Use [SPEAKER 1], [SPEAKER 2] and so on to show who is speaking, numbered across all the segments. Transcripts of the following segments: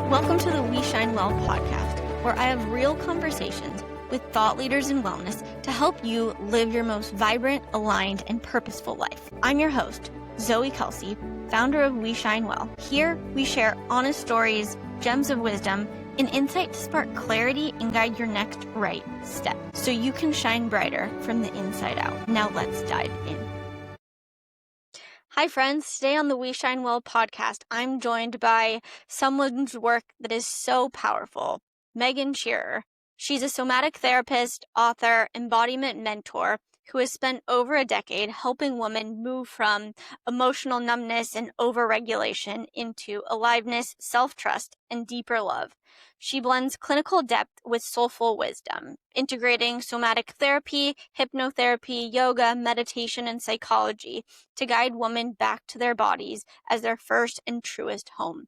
[SPEAKER 1] Welcome to the We Shine Well podcast, where I have real conversations with thought leaders in wellness to help you live your most vibrant, aligned, and purposeful life. I'm your host, Zoe Kelsey, founder of We Shine Well. Here, we share honest stories, gems of wisdom, and insight to spark clarity and guide your next right step so you can shine brighter from the inside out. Now let's dive in. Hi friends, today on the We Shine Well podcast, I'm joined by someone's work that is so powerful, Megan Sherer. She's a somatic therapist, author, embodiment mentor who has spent over a decade helping women move from emotional numbness and overregulation into aliveness, self-trust, and deeper love. She blends clinical depth with soulful wisdom, integrating somatic therapy, hypnotherapy, yoga, meditation, and psychology to guide women back to their bodies as their first and truest home.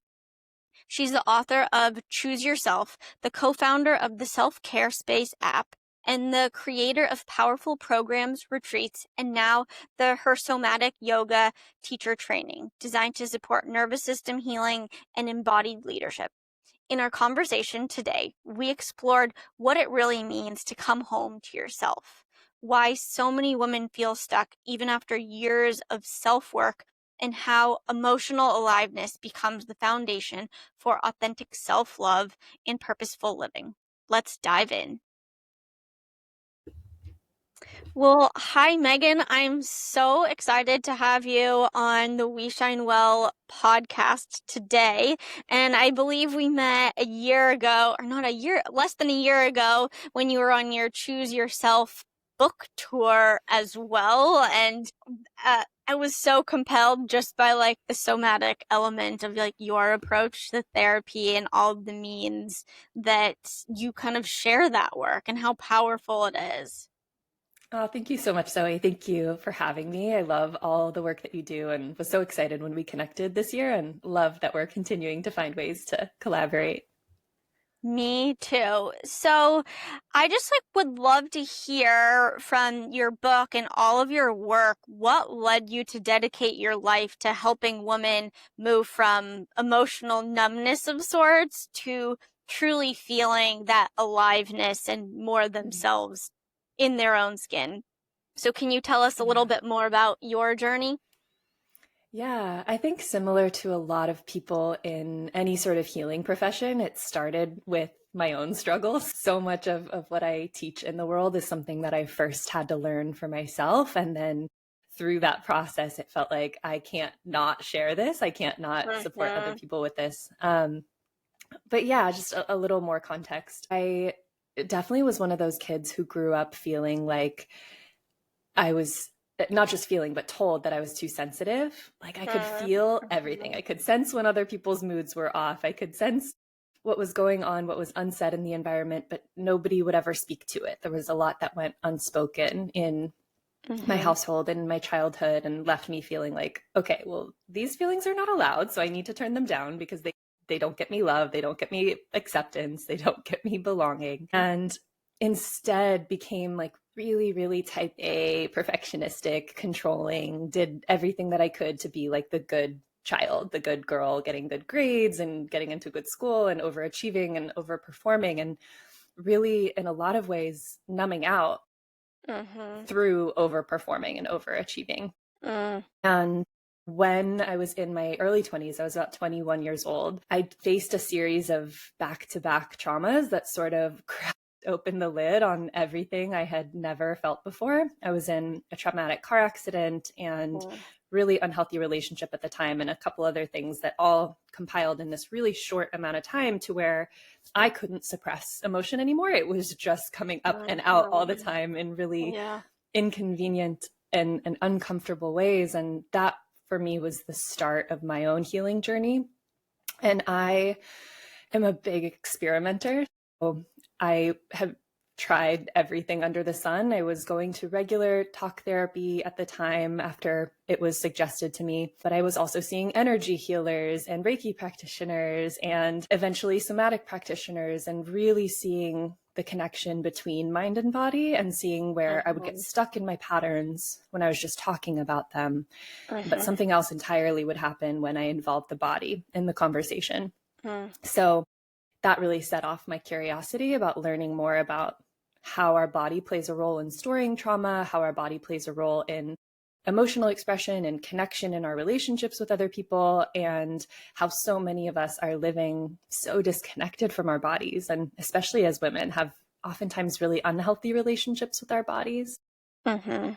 [SPEAKER 1] She's the author of Choose Yourself, the co-founder of the Self-Care Space app, and the creator of powerful programs, retreats, and now her somatic yoga teacher training, designed to support nervous system healing and embodied leadership. In our conversation today, we explored what it really means to come home to yourself, why so many women feel stuck even after years of self-work, and how emotional aliveness becomes the foundation for authentic self-love and purposeful living. Let's dive in. Well, hi, Megan. I'm so excited to have you on the We Shine Well podcast today. And I believe we met a year ago, or not a year, less than a year ago, when you were on your Choose Yourself book tour as well. And I was so compelled just by like the somatic element of like your approach to therapy and all of the means that you kind of share that work and how powerful it is.
[SPEAKER 2] Oh, thank you so much, Zoe. Thank you for having me. I love all the work that you do and was so excited when we connected this year and love that we're continuing to find ways to collaborate.
[SPEAKER 1] Me too. So I just would love to hear from your book and all of your work, what led you to dedicate your life to helping women move from emotional numbness of sorts to truly feeling that aliveness and more themselves in their own skin. So can you tell us a little bit more about your journey?
[SPEAKER 2] Yeah, I think similar to a lot of people in any sort of healing profession, it started with my own struggles. So much of what I teach in the world is something that I first had to learn for myself. And then through that process, it felt like I can't not share this. I can't not support other people with this. But yeah, just a little more context. I definitely was one of those kids who grew up feeling like I was not just feeling, but told that I was too sensitive. Like I could feel everything. I could sense when other people's moods were off. I could sense what was going on, what was unsaid in the environment, but nobody would ever speak to it. There was a lot that went unspoken in my household and my childhood and left me feeling like, okay, well, these feelings are not allowed. So I need to turn them down because they don't get me love. They don't get me acceptance. They don't get me belonging. And instead became like really, really type A, perfectionistic, controlling, did everything that I could to be like the good child, the good girl, getting good grades and getting into good school and overachieving and overperforming, and really in a lot of ways numbing out through overperforming and overachieving. And when I was in my early 20s, I was about 21 years old, I faced a series of back-to-back traumas that sort of opened the lid on everything I had never felt before. I was in a traumatic car accident and really unhealthy relationship at the time, and a couple other things that all compiled in this really short amount of time to where I couldn't suppress emotion anymore. It was just coming up and out all the time in really inconvenient and uncomfortable ways. And that for me was the start of my own healing journey. And I am a big experimenter. So I have tried everything under the sun. I was going to regular talk therapy at the time after it was suggested to me, but I was also seeing energy healers and Reiki practitioners and eventually somatic practitioners, and really seeing the connection between mind and body and seeing where I would get stuck in my patterns when I was just talking about them. But something else entirely would happen when I involved the body in the conversation. So that really set off my curiosity about learning more about how our body plays a role in storing trauma, how our body plays a role in emotional expression and connection in our relationships with other people, and how so many of us are living so disconnected from our bodies, and especially as women have oftentimes really unhealthy relationships with our bodies.
[SPEAKER 1] Mm-hmm.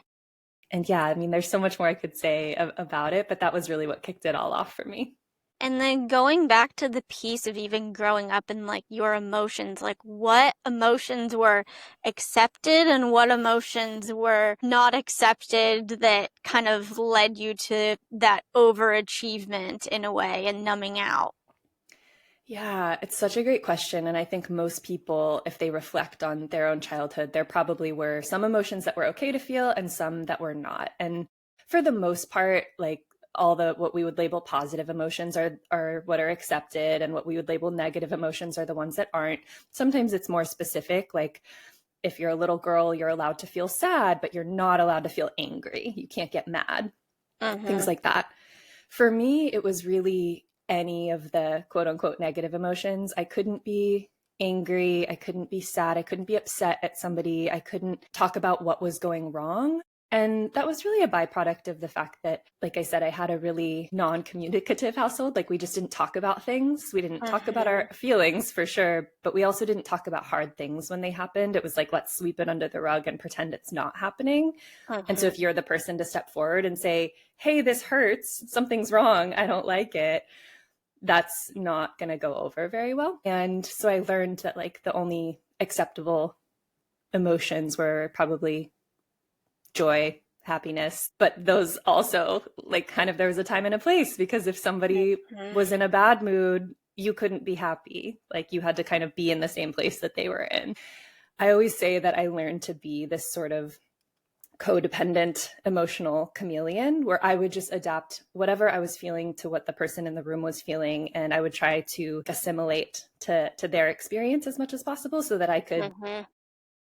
[SPEAKER 2] And yeah, I mean, there's so much more I could say about it, but that was really what kicked it all off for me.
[SPEAKER 1] And then going back to the piece of even growing up and like your emotions, like what emotions were accepted and what emotions were not accepted that kind of led you to that overachievement in a way and numbing out?
[SPEAKER 2] Yeah, it's such a great question. And I think most people, if they reflect on their own childhood, there probably were some emotions that were okay to feel and some that were not. And for the most part, like all the what we would label positive emotions are what are accepted, and what we would label negative emotions are the ones that aren't. Sometimes it's more specific, like if you're a little girl, you're allowed to feel sad, but you're not allowed to feel angry. You can't get mad, things
[SPEAKER 1] Mm-hmm.
[SPEAKER 2] like that. For me, it was really any of the quote unquote negative emotions. I couldn't be angry. I couldn't be sad. I couldn't be upset at somebody. I couldn't talk about what was going wrong. And that was really a byproduct of the fact that, like I said, I had a really non communicative household. Like we just didn't talk about things. We didn't talk about
[SPEAKER 1] Mm-hmm.
[SPEAKER 2] our feelings for sure, but we also didn't talk about hard things when they happened. It was like, let's sweep it under the rug and pretend it's not happening. And so
[SPEAKER 1] Mm-hmm.
[SPEAKER 2] if you're the person to step forward and say, hey, this hurts, something's wrong, I don't like it, that's not going to go over very well. And so I learned that like the only acceptable emotions were probably joy, happiness, but those also like kind of there was a time and a place, because if somebody
[SPEAKER 1] Mm-hmm.
[SPEAKER 2] was in a bad mood, you couldn't be happy. Like you had to kind of be in the same place that they were in. I always say that I learned to be this sort of codependent emotional chameleon, where I would just adapt whatever I was feeling to what the person in the room was feeling, and I would try to assimilate to their experience as much as possible so that I could
[SPEAKER 1] Mm-hmm.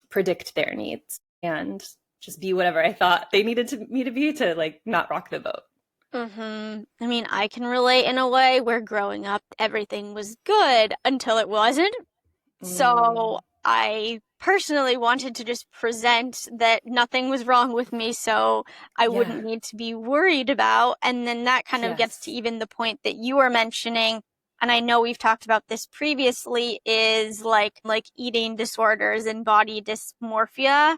[SPEAKER 2] predict their needs and just be whatever I thought they needed me to be to like not rock the boat.
[SPEAKER 1] Mm-hmm. I mean, I can relate in a way where growing up, everything was good until it wasn't. So
[SPEAKER 2] Mm,
[SPEAKER 1] I personally wanted to just present that nothing was wrong with me, so I wouldn't
[SPEAKER 2] yeah.
[SPEAKER 1] need to be worried about. And then that kind of gets to
[SPEAKER 2] Yes.
[SPEAKER 1] even the point that you were mentioning, and I know we've talked about this previously, is like eating disorders and body dysmorphia,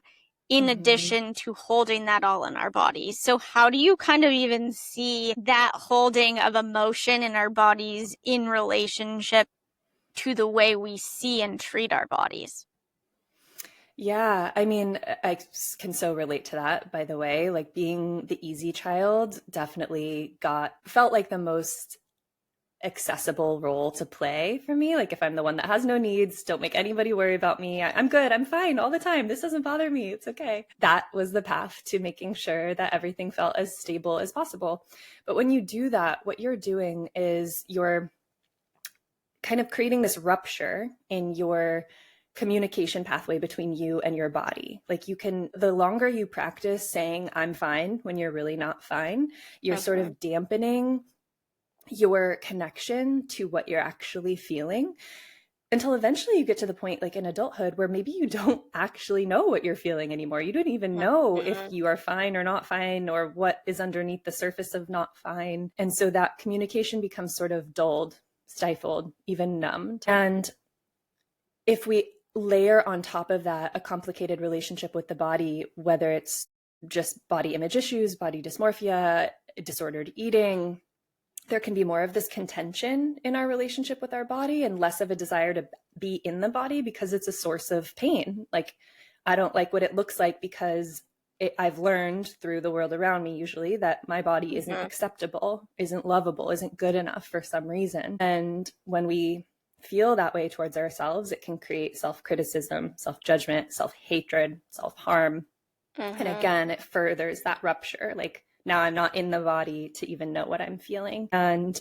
[SPEAKER 1] in
[SPEAKER 2] Mm-hmm.
[SPEAKER 1] addition to holding that all in our bodies. So how do you kind of even see that holding of emotion in our bodies in relationship to the way we see and treat our bodies?
[SPEAKER 2] Yeah, I mean, I can so relate to that, by the way. Like being the easy child definitely felt like the most accessible role to play for me. Like if I'm the one that has no needs, don't make anybody worry about me. I'm good. I'm fine all the time. This doesn't bother me. It's okay. That was the path to making sure that everything felt as stable as possible. But when you do that, what you're doing is you're kind of creating this rupture in your communication pathway between you and your body. Like the longer you practice saying I'm fine when you're really not fine, you're sort
[SPEAKER 1] Mm-hmm.
[SPEAKER 2] of dampening your connection to what you're actually feeling, until eventually you get to the point like in adulthood where maybe you don't actually know what you're feeling anymore. You don't even know if
[SPEAKER 1] Mm-hmm.
[SPEAKER 2] you are fine or not fine, or what is underneath the surface of not fine. And so that communication becomes sort of dulled, stifled, even numbed. And if we layer on top of that a complicated relationship with the body, whether it's just body image issues, body dysmorphia, disordered eating, there can be more of this contention in our relationship with our body and less of a desire to be in the body because it's a source of pain. Like, I don't like what it looks like because I've learned through the world around me, usually, that my body isn't
[SPEAKER 1] Mm-hmm.
[SPEAKER 2] acceptable, isn't lovable, isn't good enough for some reason. And when we feel that way towards ourselves, it can create self criticism, self judgment, self hatred, self harm. And
[SPEAKER 1] Mm-hmm.
[SPEAKER 2] again, it furthers that rupture. Like now I'm not in the body to even know what I'm feeling. And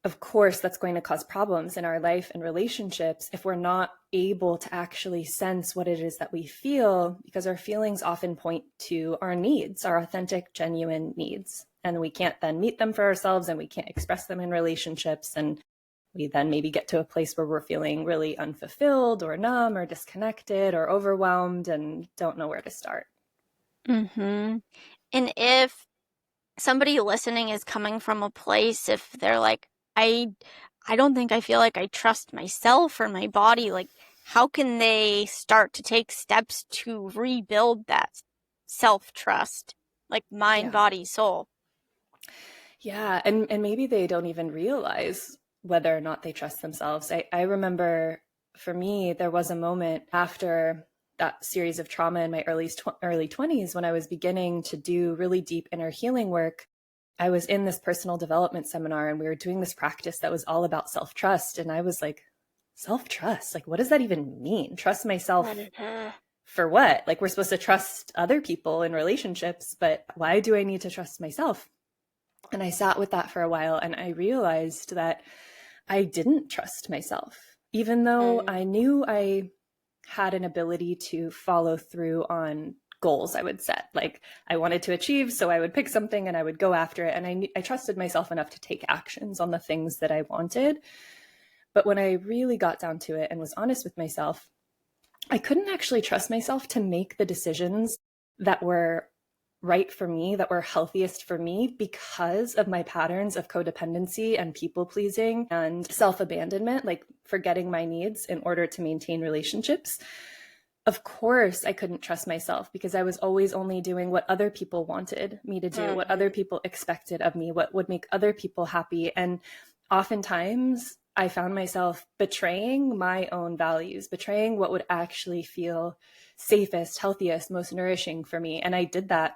[SPEAKER 2] of course, that's going to cause problems in our life and relationships if we're not able to actually sense what it is that we feel, because our feelings often point to our needs, our authentic, genuine needs. And we can't then meet them for ourselves, and we can't express them in relationships. And We then maybe get to a place where we're feeling really unfulfilled or numb or disconnected or overwhelmed and don't know where to start.
[SPEAKER 1] Mm-hmm. And if somebody listening is coming from a place, if they're like, I don't think I feel like I trust myself or my body, like how can they start to take steps to rebuild that self-trust, like mind,
[SPEAKER 2] Yeah.
[SPEAKER 1] body, soul?
[SPEAKER 2] Yeah. And maybe they don't even realize whether or not they trust themselves. I remember for me, there was a moment after that series of trauma in my early 20s when I was beginning to do really deep inner healing work. I was in this personal development seminar and we were doing this practice that was all about self-trust. And I was like, self-trust? Like, what does that even mean? Trust myself for what? Like, we're supposed to trust other people in relationships, but why do I need to trust myself? And I sat with that for a while and I realized that I didn't trust myself, even though I knew I had an ability to follow through on goals I would set. Like I wanted to achieve, so I would pick something and I would go after it. And I trusted myself enough to take actions on the things that I wanted. But when I really got down to it and was honest with myself, I couldn't actually trust myself to make the decisions that were right for me, that were healthiest for me because of my patterns of codependency and people pleasing and self-abandonment, like forgetting my needs in order to maintain relationships. Of course, I couldn't trust myself because I was always only doing what other people wanted me to do, what other people expected of me, what would make other people happy. And oftentimes I found myself betraying my own values, betraying what would actually feel safest, healthiest, most nourishing for me. And I did that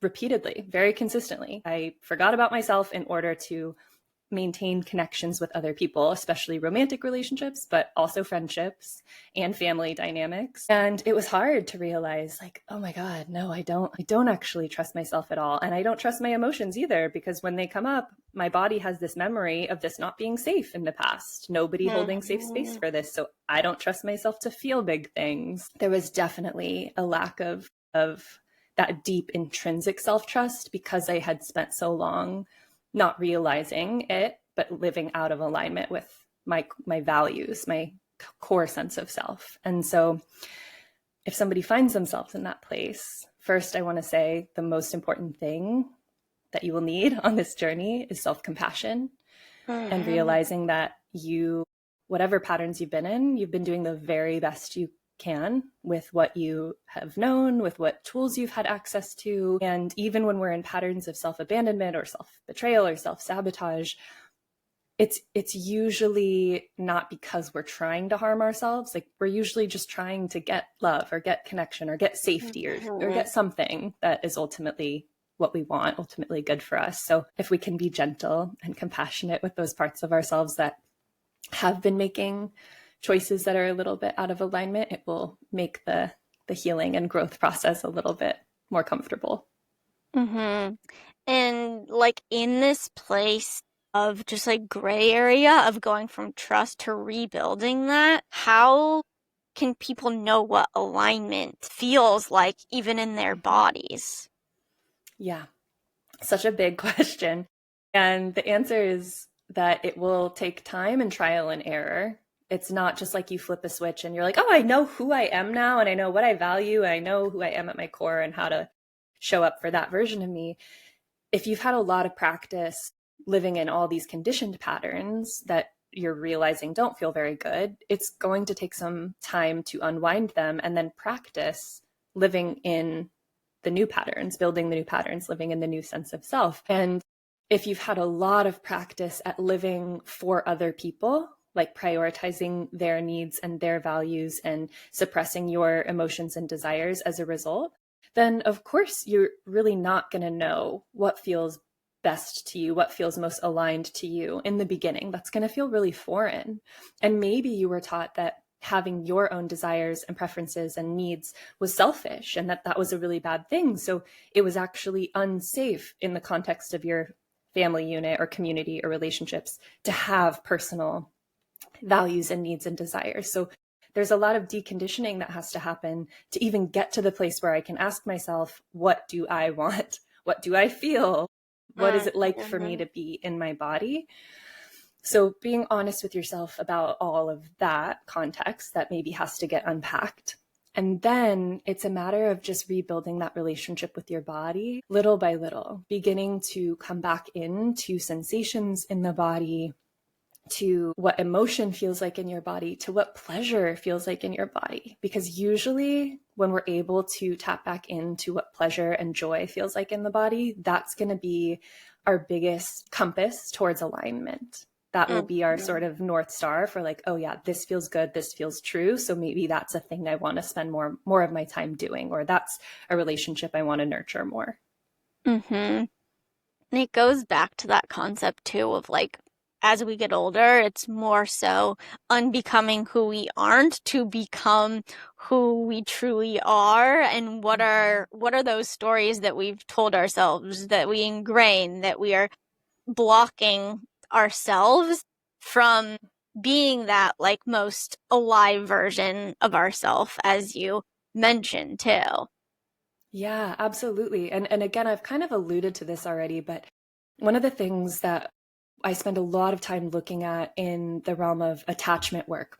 [SPEAKER 2] repeatedly, very consistently. I forgot about myself in order to maintain connections with other people, especially romantic relationships, but also friendships and family dynamics. And it was hard to realize like, oh my God, no, I don't actually trust myself at all. And I don't trust my emotions either, because when they come up, my body has this memory of this not being safe in the past, nobody holding safe space for this. So I don't trust myself to feel big things. There was definitely a lack of that deep intrinsic self-trust because I had spent so long not realizing it, but living out of alignment with my values, my core sense of self. And so if somebody finds themselves in that place, first I want to say the most important thing that you will need on this journey is self-compassion and realizing that whatever patterns you've been doing the very best you can with what you have known, with what tools you've had access to. And even when we're in patterns of self-abandonment or self-betrayal or self-sabotage, it's usually not because we're trying to harm ourselves. Like we're usually just trying to get love or get connection or get safety or get something that is ultimately what we want, ultimately good for us. So if we can be gentle and compassionate with those parts of ourselves that have been making choices that are a little bit out of alignment, it will make the healing and growth process a little bit more comfortable.
[SPEAKER 1] And like in this place of just like gray area of going from trust to rebuilding that, how can people know what alignment feels like even in their bodies?
[SPEAKER 2] Yeah, such a big question. And the answer is that it will take time and trial and error. It's not just like you flip a switch and you're like, oh, I know who I am now and I know what I value. And I know who I am at my core and how to show up for that version of me. If you've had a lot of practice living in all these conditioned patterns that you're realizing don't feel very good, it's going to take some time to unwind them and then practice living in the new patterns, building the new patterns, living in the new sense of self. And if you've had a lot of practice at living for other people, like prioritizing their needs and their values and suppressing your emotions and desires as a result, then of course you're really not going to know what feels best to you, what feels most aligned to you in the beginning. That's going to feel really foreign. And maybe you were taught that having your own desires and preferences and needs was selfish and that was a really bad thing. So it was actually unsafe in the context of your family unit or community or relationships to have personal values and needs and desires. So there's a lot of deconditioning that has to happen to even get to the place where I can ask myself, what do I want? What do I feel? What is it like for me to be in my body? So being honest with yourself about all of that context that maybe has to get unpacked. And then it's a matter of just rebuilding that relationship with your body little by little, beginning to come back into sensations in the body, to what emotion feels like in your body, to what pleasure feels like in your body. Because usually when we're able to tap back into what pleasure and joy feels like in the body, that's going to be our biggest compass towards alignment. That will be our sort of North Star for like, oh yeah, this feels good, this feels true. So maybe that's a thing I want to spend more of my time doing, or that's a relationship I want to nurture more.
[SPEAKER 1] Mm-hmm. And it goes back to that concept too of like, as we get older, it's more so unbecoming who we aren't to become who we truly are. And what are those stories that we've told ourselves, that we ingrain, that we are blocking ourselves from being that like most alive version of ourself, as you mentioned too.
[SPEAKER 2] Yeah, absolutely. And again, I've kind of alluded to this already, but one of the things that I spend a lot of time looking at in the realm of attachment work.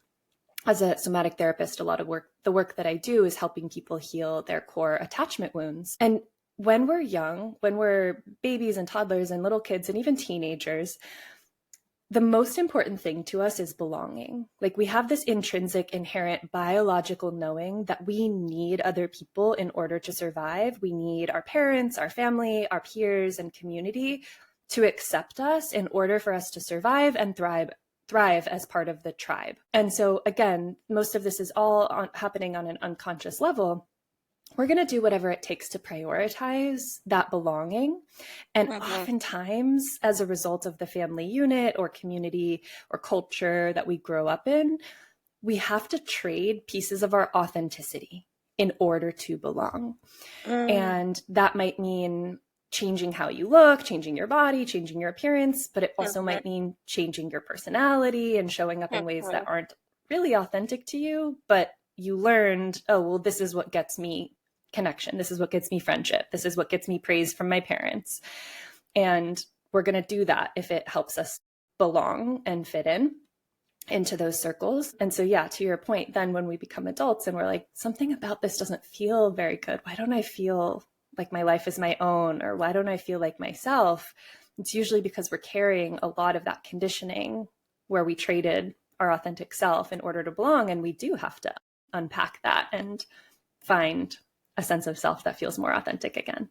[SPEAKER 2] As a somatic therapist, the work that I do is helping people heal their core attachment wounds. And when we're young, when we're babies and toddlers and little kids and even teenagers, the most important thing to us is belonging. Like we have this intrinsic, inherent biological knowing that we need other people in order to survive. We need our parents, our family, our peers, and community to accept us in order for us to survive and thrive as part of the tribe. And so again, most of this is all happening on an unconscious level. We're going to do whatever it takes to prioritize that belonging. And oftentimes, as a result of the family unit or community or culture that we grow up in, we have to trade pieces of our authenticity in order to belong. And that might mean changing how you look, changing your body, changing your appearance, but it also might mean changing your personality and showing up in ways that aren't really authentic to you, but you learned, oh, well, this is what gets me connection. This is what gets me friendship. This is what gets me praise from my parents. And we're going to do that if it helps us belong and fit into those circles. And so, yeah, to your point, then when we become adults and we're like, something about this doesn't feel very good. Why don't I feel like my life is my own? Or why don't I feel like myself? It's usually because we're carrying a lot of that conditioning where we traded our authentic self in order to belong. And we do have to unpack that and find a sense of self that feels more authentic again.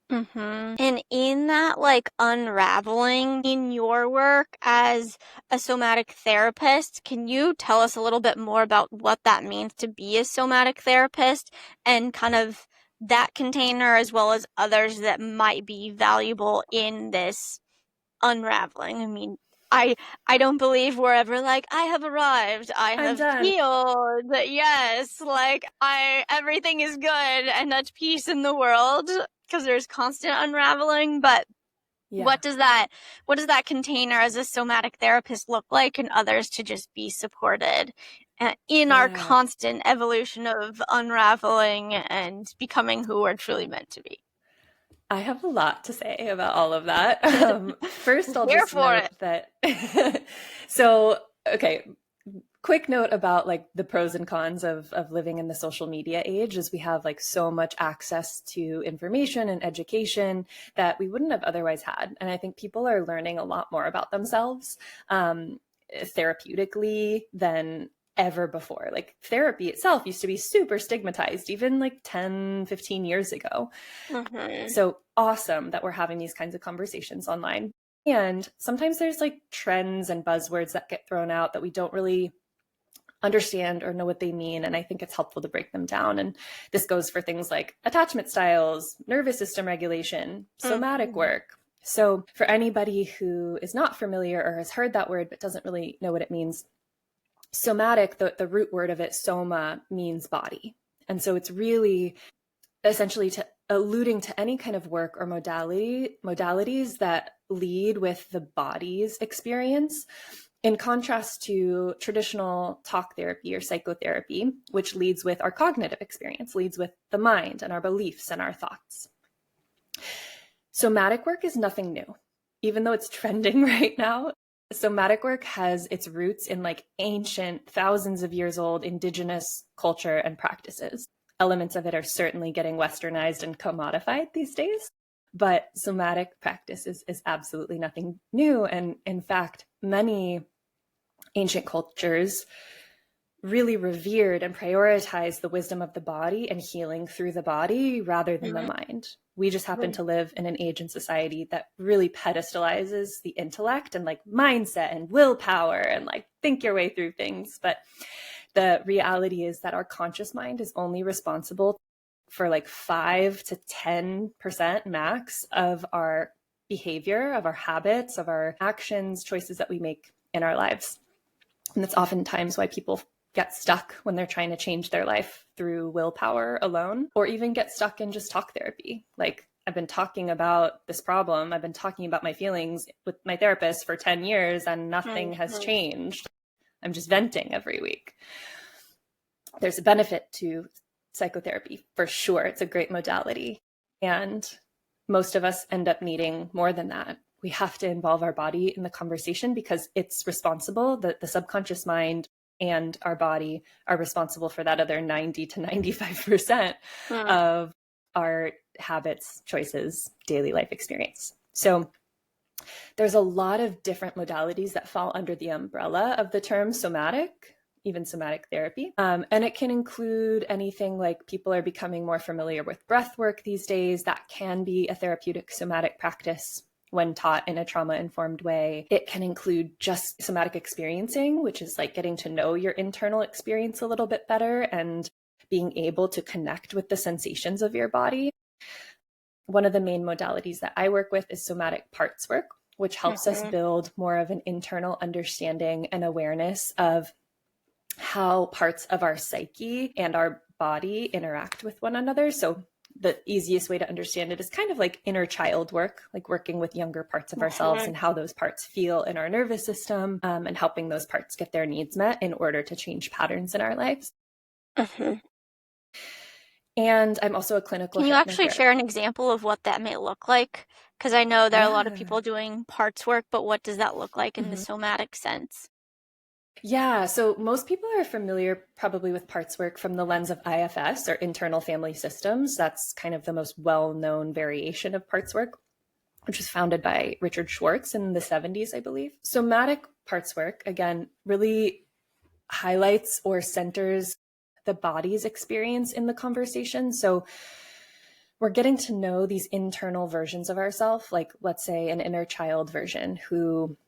[SPEAKER 1] And in that like unraveling in your work as a somatic therapist, can you tell us a little bit more about what that means to be a somatic therapist and kind of that container as well as others that might be valuable in this unraveling? I mean, I don't believe we're ever like, I have arrived, I
[SPEAKER 2] I'm
[SPEAKER 1] have
[SPEAKER 2] done.
[SPEAKER 1] healed. Yes, like everything is good and at peace in the world because there's constant unraveling. But
[SPEAKER 2] Yeah.
[SPEAKER 1] what does that container as a somatic therapist look like, and others to just be supported in our constant evolution of unraveling and becoming who we're truly meant to be?
[SPEAKER 2] I have a lot to say about all of that. First, I'll
[SPEAKER 1] Here
[SPEAKER 2] just
[SPEAKER 1] for
[SPEAKER 2] note
[SPEAKER 1] it.
[SPEAKER 2] that, so, okay, quick note about like the pros and cons of living in the social media age is we have like so much access to information and education that we wouldn't have otherwise had. And I think people are learning a lot more about themselves therapeutically than ever before. Like therapy itself used to be super stigmatized even like 10, 15 years ago. So awesome that we're having these kinds of conversations online. And sometimes there's like trends and buzzwords that get thrown out that we don't really understand or know what they mean. And I think it's helpful to break them down. And this goes for things like attachment styles, nervous system regulation, somatic work. So for anybody who is not familiar or has heard that word but doesn't really know what it means, somatic, the root word of it, soma, means body. And so it's really essentially alluding to any kind of work or modalities that lead with the body's experience, in contrast to traditional talk therapy or psychotherapy, which leads with our cognitive experience, leads with the mind and our beliefs and our thoughts. Somatic work is nothing new, even though it's trending right now. Somatic work has its roots in like ancient, thousands of years old indigenous culture and practices. Elements of it are certainly getting westernized and commodified these days, but somatic practice is absolutely nothing new. And in fact, many ancient cultures really revered and prioritized the wisdom of the body and healing through the body rather than the mind. We just happen to live in an age and society that really pedestalizes the intellect and like mindset and willpower and like think your way through things. But the reality is that our conscious mind is only responsible for like 5 to 10% max of our behavior, of our habits, of our actions, choices that we make in our lives. And that's oftentimes why people get stuck when they're trying to change their life through willpower alone, or even get stuck in just talk therapy. Like, I've been talking about this problem, I've been talking about my feelings with my therapist for 10 years and nothing has changed. I'm just venting every week. There's a benefit to psychotherapy for sure. It's a great modality. And most of us end up needing more than that. We have to involve our body in the conversation because it's responsible, the subconscious mind and our body are responsible for that other 90 to 95% of our habits, choices, daily life experience. So there's a lot of different modalities that fall under the umbrella of the term somatic, even somatic therapy. And it can include anything like people are becoming more familiar with breath work these days. That can be a therapeutic somatic practice when taught in a trauma-informed way. It can include just somatic experiencing, which is like getting to know your internal experience a little bit better and being able to connect with the sensations of your body. One of the main modalities that I work with is somatic parts work, which helps us build more of an internal understanding and awareness of how parts of our psyche and our body interact with one another. So the easiest way to understand it is kind of like inner child work, like working with younger parts of ourselves and how those parts feel in our nervous system, and helping those parts get their needs met in order to change patterns in our lives. And I'm also a clinical
[SPEAKER 1] Can you actually
[SPEAKER 2] hypnotherapist.
[SPEAKER 1] share an example of what that may look like? Because I know there are a lot of people doing parts work, but what does that look like in the somatic sense?
[SPEAKER 2] Yeah, so most people are familiar probably with parts work from the lens of IFS, or internal family systems. That's kind of the most well-known variation of parts work, which was founded by Richard Schwartz in the 70s, I believe. Somatic parts work, again, really highlights or centers the body's experience in the conversation. So we're getting to know these internal versions of ourselves, like let's say an inner child version who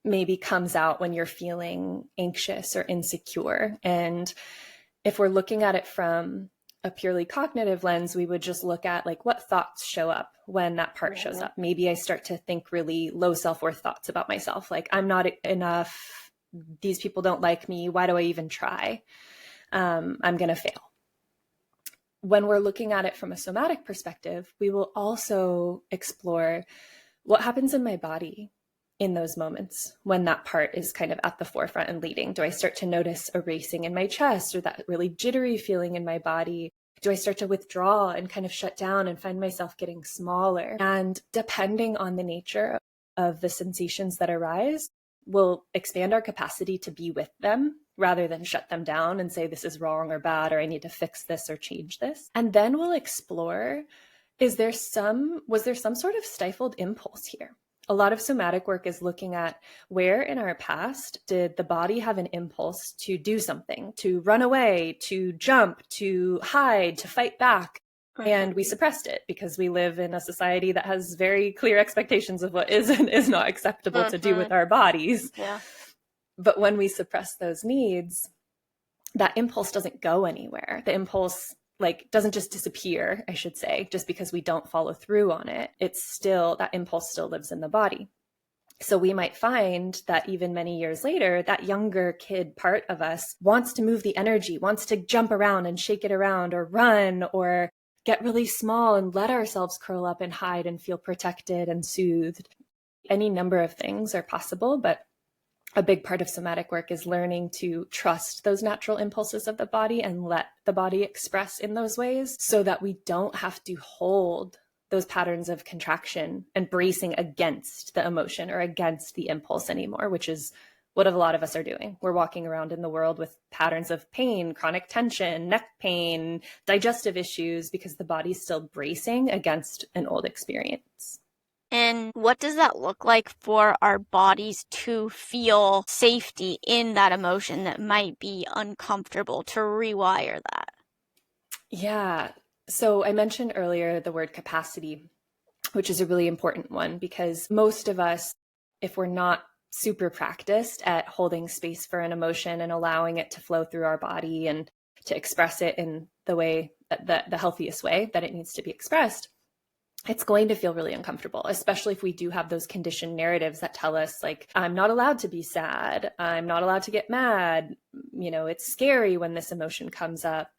[SPEAKER 2] maybe comes out when you're feeling anxious or insecure. And if we're looking at it from a purely cognitive lens, we would just look at like what thoughts show up when that part shows up. Maybe I start to think really low self-worth thoughts about myself, like I'm not enough, these people don't like me, why do I even try? I'm going to fail. When we're looking at it from a somatic perspective, we will also explore what happens in my body in those moments when that part is kind of at the forefront and leading. Do I start to notice a racing in my chest or that really jittery feeling in my body? Do I start to withdraw and kind of shut down and find myself getting smaller? And depending on the nature of the sensations that arise, we'll expand our capacity to be with them rather than shut them down and say this is wrong or bad, or I need to fix this or change this. And then we'll explore, was there some sort of stifled impulse here? A lot of somatic work is looking at where in our past did the body have an impulse to do something, to run away, to jump, to hide, to fight back. And we suppressed it because we live in a society that has very clear expectations of what is and is not acceptable to do with our bodies.
[SPEAKER 1] Yeah.
[SPEAKER 2] But when we suppress those needs, that impulse doesn't go anywhere. The impulse doesn't just disappear, I should say, just because we don't follow through on it. It's still, that impulse still lives in the body. So we might find that even many years later, that younger kid part of us wants to move the energy, wants to jump around and shake it around or run or get really small and let ourselves curl up and hide and feel protected and soothed. Any number of things are possible, but a big part of somatic work is learning to trust those natural impulses of the body and let the body express in those ways so that we don't have to hold those patterns of contraction and bracing against the emotion or against the impulse anymore, which is what a lot of us are doing. We're walking around in the world with patterns of pain, chronic tension, neck pain, digestive issues, because the body's still bracing against an old experience.
[SPEAKER 1] And what does that look like for our bodies to feel safety in that emotion that might be uncomfortable, to rewire that?
[SPEAKER 2] Yeah. So I mentioned earlier the word capacity, which is a really important one, because most of us, if we're not super practiced at holding space for an emotion and allowing it to flow through our body and to express it in the way that the healthiest way that it needs to be expressed, it's going to feel really uncomfortable, especially if we do have those conditioned narratives that tell us, like, I'm not allowed to be sad, I'm not allowed to get mad, it's scary when this emotion comes up.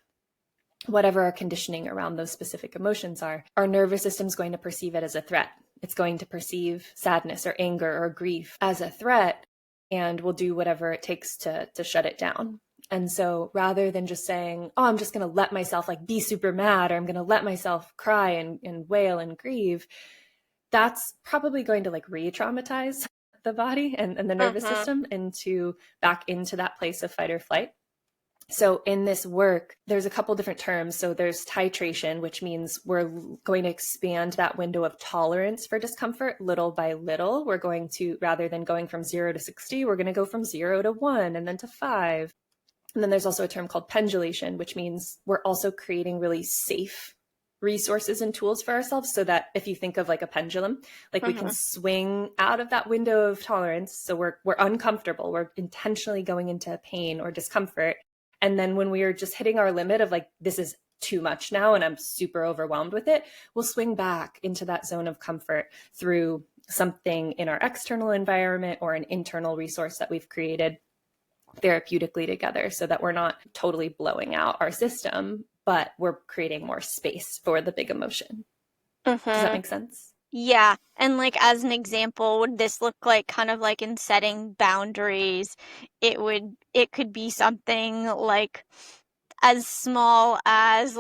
[SPEAKER 2] Whatever our conditioning around those specific emotions are, our nervous system is going to perceive it as a threat. It's going to perceive sadness or anger or grief as a threat, and will do whatever it takes to shut it down. And so rather than just saying, oh, I'm just going to let myself be super mad, or I'm going to let myself cry and wail and grieve, that's probably going to re-traumatize the body and the nervous system back into that place of fight or flight. So in this work, there's a couple different terms. So there's titration, which means we're going to expand that window of tolerance for discomfort little by little. We're going to, rather than going from 0 to 60, we're going to go from 0 to 1 and then to 5. And then there's also a term called pendulation, which means we're also creating really safe resources and tools for ourselves, so that if you think of a pendulum, we can swing out of that window of tolerance. So we're uncomfortable. We're intentionally going into pain or discomfort. And then when we are just hitting our limit of this is too much now and I'm super overwhelmed with it, we'll swing back into that zone of comfort through something in our external environment or an internal resource that we've created therapeutically together, so that we're not totally blowing out our system, but we're creating more space for the big emotion. Does that make sense?
[SPEAKER 1] Yeah. And as an example, would this look like kind of in setting boundaries? It could be something as small as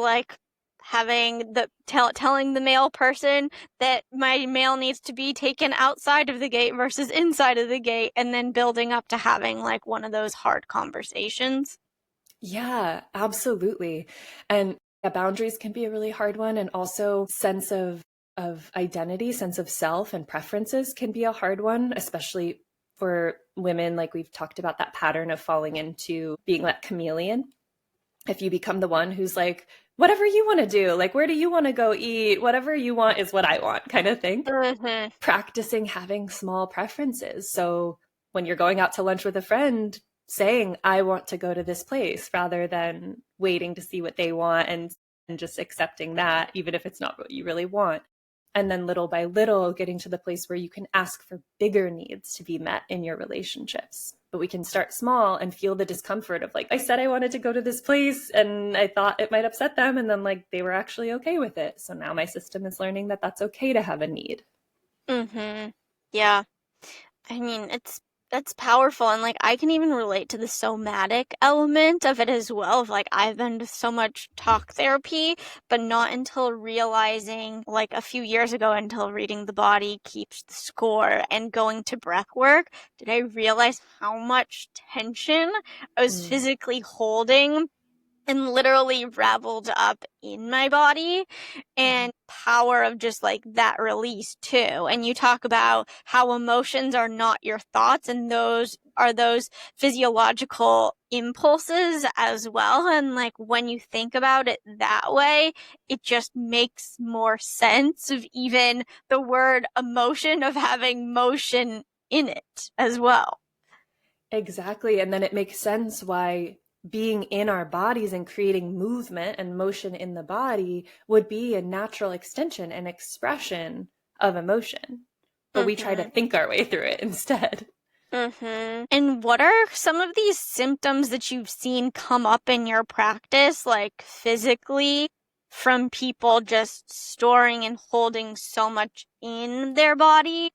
[SPEAKER 1] having telling the male person that my mail needs to be taken outside of the gate versus inside of the gate, and then building up to having one of those hard conversations.
[SPEAKER 2] Yeah, absolutely. And boundaries can be a really hard one. And also sense of identity, sense of self and preferences can be a hard one, especially for women. We've talked about that pattern of falling into being that chameleon. If you become the one who's whatever you want to do, where do you want to go eat? Whatever you want is what I want, kind of thing. Practicing having small preferences. So when you're going out to lunch with a friend, saying, I want to go to this place, rather than waiting to see what they want and just accepting that, even if it's not what you really want. And then little by little getting to the place where you can ask for bigger needs to be met in your relationships. But we can start small and feel the discomfort of I said I wanted to go to this place and I thought it might upset them. And then they were actually okay with it. So now my system is learning that that's okay to have a need.
[SPEAKER 1] Yeah. I mean, that's powerful. And I can even relate to the somatic element of it as well. Of I've been to so much talk therapy, but not until realizing a few years ago, until reading The Body Keeps the Score and going to breath work, did I realize how much tension I was physically holding and literally raveled up in my body, and power of just that release too. And you talk about how emotions are not your thoughts, and those are those physiological impulses as well. And when you think about it that way, it just makes more sense of even the word emotion, of having motion in it as well.
[SPEAKER 2] Exactly. And then it makes sense why being in our bodies and creating movement and motion in the body would be a natural extension and expression of emotion. But we try to think our way through it instead.
[SPEAKER 1] And what are some of these symptoms that you've seen come up in your practice, physically, from people just storing and holding so much in their body?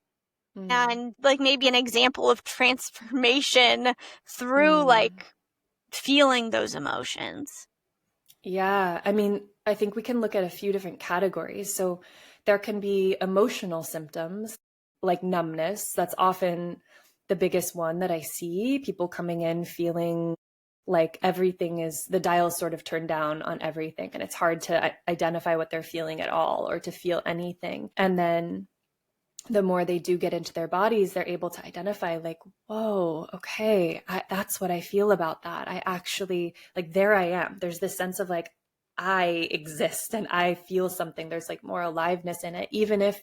[SPEAKER 1] And maybe an example of transformation through feeling those emotions.
[SPEAKER 2] Yeah, I mean, I think we can look at a few different categories. So There can be emotional symptoms like numbness. That's often the biggest one that I see, people coming in feeling like everything is, the dial is sort of turned down on everything, and it's hard to identify what they're feeling at all or to feel anything. And then the more they do get into their bodies, they're able to identify like, whoa, okay, that's what I feel about that. I actually, like, there I am. There's this sense of like, I exist and I feel something. There's like more aliveness in it, even if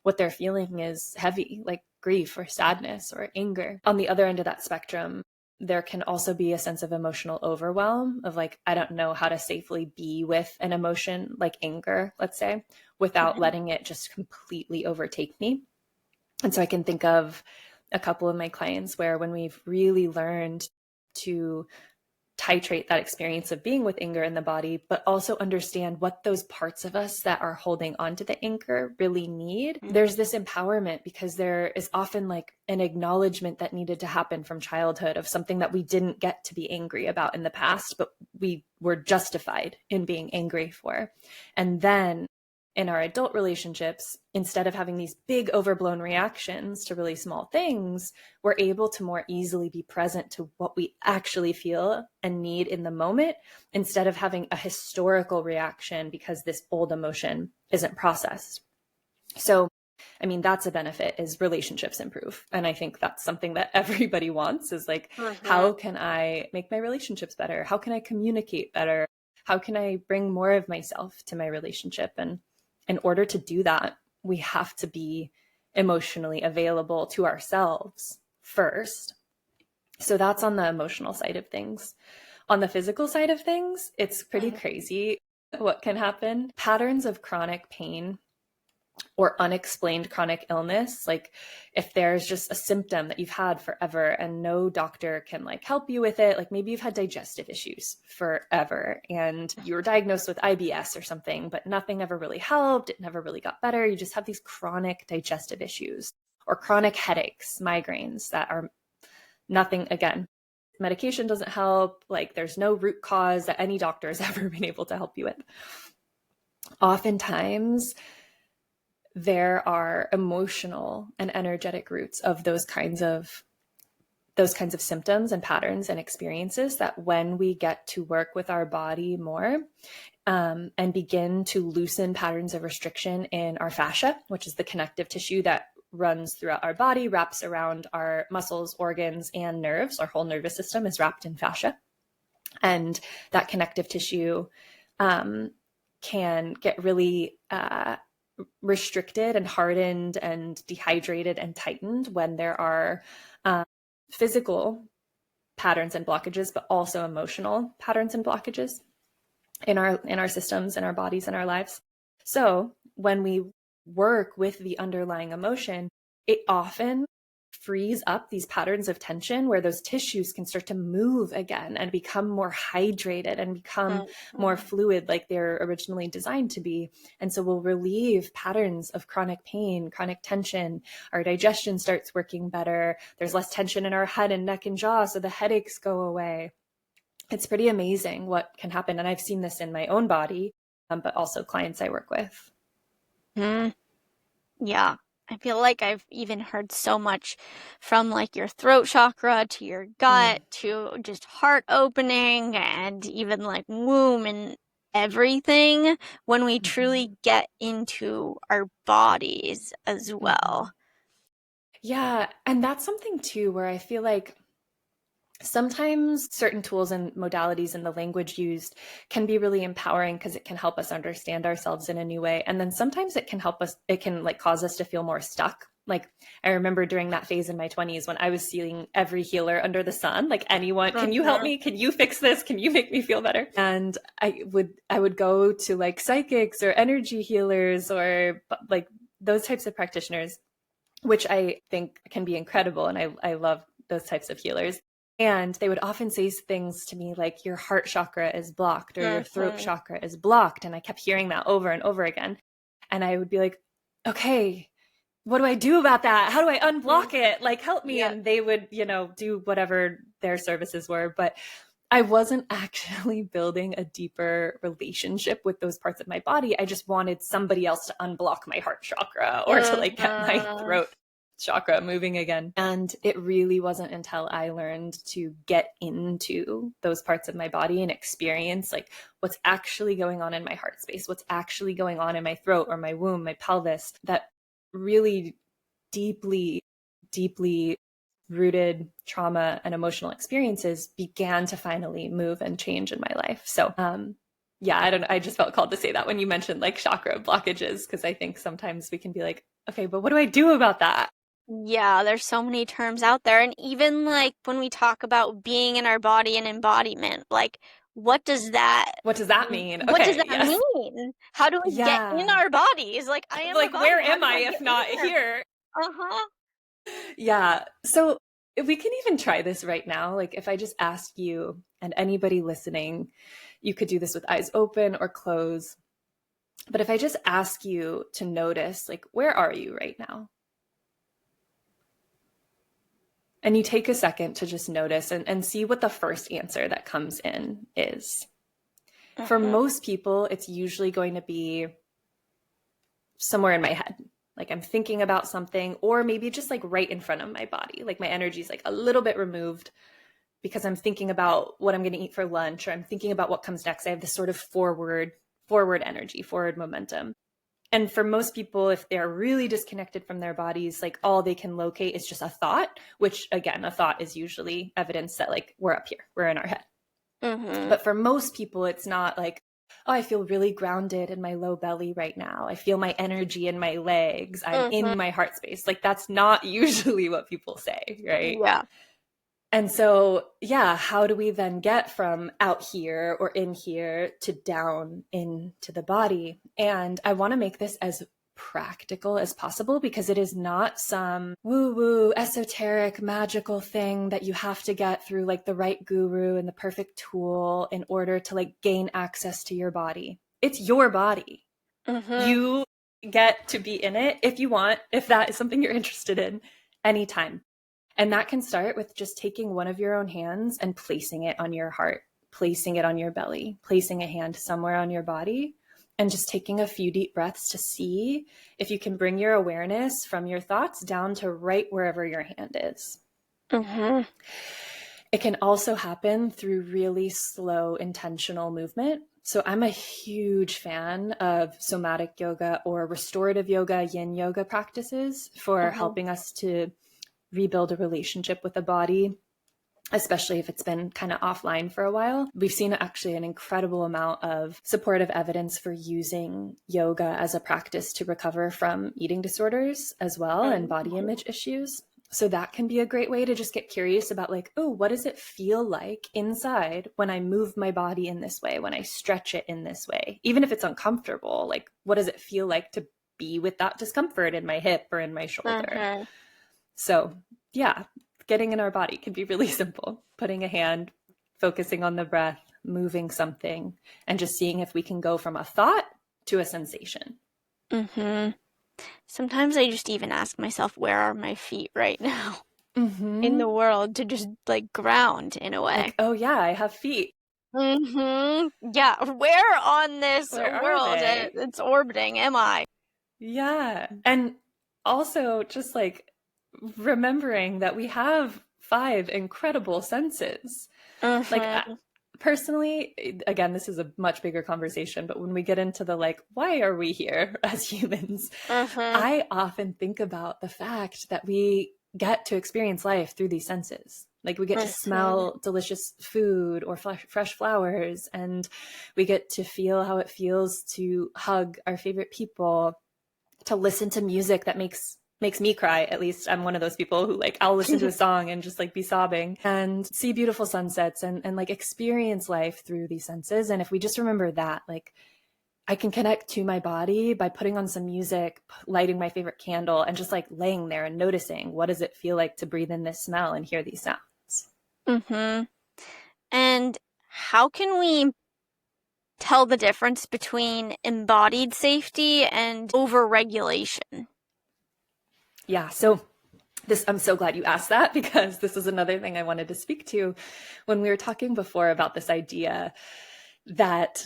[SPEAKER 2] what they're feeling is heavy, like grief or sadness or anger. On the other end of that spectrum, there can also be a sense of emotional overwhelm of like, I don't know how to safely be with an emotion like anger, let's say, without letting it just completely overtake me. And so I can think of a couple of my clients where when we've really learned to titrate that experience of being with anger in the body, but also understand what those parts of us that are holding onto the anger really need. There's this empowerment because there is often like an acknowledgement that needed to happen from childhood of something that we didn't get to be angry about in the past, but we were justified in being angry for. And then in our adult relationships, instead of having these big overblown reactions to really small things, we're able to more easily be present to what we actually feel and need in the moment, instead of having a historical reaction because this old emotion isn't processed. So, I mean, that's a benefit, is relationships improve. And I think that's something that everybody wants, is like, how can I make my relationships better? How can I communicate better? How can I bring more of myself to my relationship? And in order to do that, we have to be emotionally available to ourselves first. So that's on the emotional side of things. On the physical side of things, it's pretty crazy what can happen. Patterns of chronic pain or unexplained chronic illness, like if there's just a symptom that you've had forever and no doctor can like help you with it, like maybe you've had digestive issues forever and you were diagnosed with IBS or something, but nothing ever really helped, it never really got better, you just have these chronic digestive issues, or chronic headaches, migraines that are nothing, again, medication doesn't help, like there's no root cause that any doctor has ever been able to help you with. Oftentimes there are emotional and energetic roots of those kinds of symptoms and patterns and experiences that when we get to work with our body more and begin to loosen patterns of restriction in our fascia, which is the connective tissue that runs throughout our body, wraps around our muscles, organs, and nerves. Our whole nervous system is wrapped in fascia. And that connective tissue can get really restricted and hardened and dehydrated and tightened when there are physical patterns and blockages, but also emotional patterns and blockages in our systems, in our bodies, in our lives. So when we work with the underlying emotion, it often frees up these patterns of tension where those tissues can start to move again and become more hydrated and become more fluid like they're originally designed to be. And so we'll relieve patterns of chronic pain, chronic tension. Our digestion starts working better. There's less tension in our head and neck and jaw, so the headaches go away. It's pretty amazing what can happen. And I've seen this in my own body, but also clients I work with.
[SPEAKER 1] Yeah. I feel like I've even heard so much from like your throat chakra to your gut to just heart opening and even like womb and everything when we truly get into our bodies as well.
[SPEAKER 2] Yeah. And that's something too, where I feel like sometimes certain tools and modalities and the language used can be really empowering because it can help us understand ourselves in a new way. And then sometimes it can help us, it can like cause us to feel more stuck. Like I remember during that phase in my 20s when I was seeing every healer under the sun, like anyone, can you help me? Can you fix this? Can you make me feel better? And I would go to like psychics or energy healers or like those types of practitioners, which I think can be incredible. And I love those types of healers. And they would often say things to me like, your heart chakra is blocked or your throat chakra is blocked. And I kept hearing that over and over again. And I would be like, okay, what do I do about that? How do I unblock it? Like, help me. And they would, do whatever their services were. But I wasn't actually building a deeper relationship with those parts of my body. I just wanted somebody else to unblock my heart chakra or to like get my throat chakra moving again. And it really wasn't until I learned to get into those parts of my body and experience like what's actually going on in my heart space, what's actually going on in my throat or my womb, my pelvis, that really deeply, deeply rooted trauma and emotional experiences began to finally move and change in my life. So, yeah, I just felt called to say that when you mentioned like chakra blockages, because I think sometimes we can be like, okay, but what do I do about that?
[SPEAKER 1] Yeah, there's so many terms out there. And even like when we talk about being in our body and embodiment, like what does that
[SPEAKER 2] mean?
[SPEAKER 1] what does
[SPEAKER 2] Okay,
[SPEAKER 1] that
[SPEAKER 2] yes.
[SPEAKER 1] mean? How do we get in
[SPEAKER 2] Yeah.
[SPEAKER 1] our bodies? Like I am my
[SPEAKER 2] Like,
[SPEAKER 1] body.
[SPEAKER 2] where
[SPEAKER 1] How
[SPEAKER 2] am
[SPEAKER 1] do
[SPEAKER 2] I
[SPEAKER 1] I
[SPEAKER 2] if
[SPEAKER 1] get
[SPEAKER 2] not
[SPEAKER 1] there?
[SPEAKER 2] here?
[SPEAKER 1] Uh-huh.
[SPEAKER 2] Yeah. So we can even try this right now. Like if I just ask you and anybody listening, you could do this with eyes open or closed. But if I just ask you to notice, like, where are you right now? And you take a second to just notice and see what the first answer that comes in is. For most people, it's usually going to be somewhere in my head. Like I'm thinking about something, or maybe just like right in front of my body. Like my energy is like a little bit removed because I'm thinking about what I'm going to eat for lunch, or I'm thinking about what comes next. I have this sort of forward energy, forward momentum. And for most people, if they're really disconnected from their bodies, like all they can locate is just a thought, which again, a thought is usually evidence that like we're up here, we're in our head. But for most people, it's not like, oh, I feel really grounded in my low belly right now. I feel my energy in my legs. I'm in my heart space. Like that's not usually what people say, right?
[SPEAKER 1] Yeah.
[SPEAKER 2] And so, yeah, how do we then get from out here or in here to down into the body? And I want to make this as practical as possible because it is not some woo-woo, esoteric, magical thing that you have to get through like the right guru and the perfect tool in order to like gain access to your body. It's your body. You get to be in it if you want, if that is something you're interested in, anytime. And that can start with just taking one of your own hands and placing it on your heart, placing it on your belly, placing a hand somewhere on your body, and just taking a few deep breaths to see if you can bring your awareness from your thoughts down to right wherever your hand is. It can also happen through really slow, intentional movement. So I'm a huge fan of somatic yoga or restorative yoga, yin yoga practices for helping us to rebuild a relationship with the body, especially if it's been kind of offline for a while. We've seen actually an incredible amount of supportive evidence for using yoga as a practice to recover from eating disorders as well and body image issues. So that can be a great way to just get curious about like, oh, what does it feel like inside when I move my body in this way, when I stretch it in this way, even if it's uncomfortable, like what does it feel like to be with that discomfort in my hip or in my shoulder? So yeah, getting in our body can be really simple. Putting a hand, focusing on the breath, moving something, and just seeing if we can go from a thought to a sensation.
[SPEAKER 1] Sometimes I just even ask myself, where are my feet right now in the world to just like ground in a way.
[SPEAKER 2] Like, oh yeah, I have feet.
[SPEAKER 1] Yeah, where on this
[SPEAKER 2] Where
[SPEAKER 1] world
[SPEAKER 2] are they?
[SPEAKER 1] it's orbiting am I?
[SPEAKER 2] Yeah. And also just like remembering that we have 5 incredible senses. Like personally, again, this is a much bigger conversation, but when we get into the like, why are we here as humans? I often think about the fact that we get to experience life through these senses. Like we get to smell delicious food or fresh flowers, and we get to feel how it feels to hug our favorite people, to listen to music that makes me cry. At least I'm one of those people who like, I'll listen to a song and just like be sobbing, and see beautiful sunsets and like experience life through these senses. And if we just remember that, like I can connect to my body by putting on some music, lighting my favorite candle, and just like laying there and noticing what does it feel like to breathe in this smell and hear these sounds.
[SPEAKER 1] And how can we tell the difference between embodied safety and overregulation?
[SPEAKER 2] Yeah, so I'm so glad you asked that, because this is another thing I wanted to speak to when we were talking before about this idea that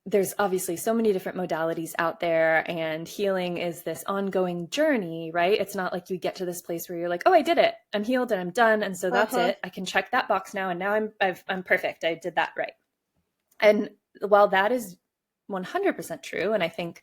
[SPEAKER 2] there's obviously so many different modalities out there, and healing is this ongoing journey, right? It's not like you get to this place where you're like, oh, I did it, I'm healed and I'm done, and so that's it. I can check that box now, and now I'm perfect. I did that right. And while that is 100% true, and I think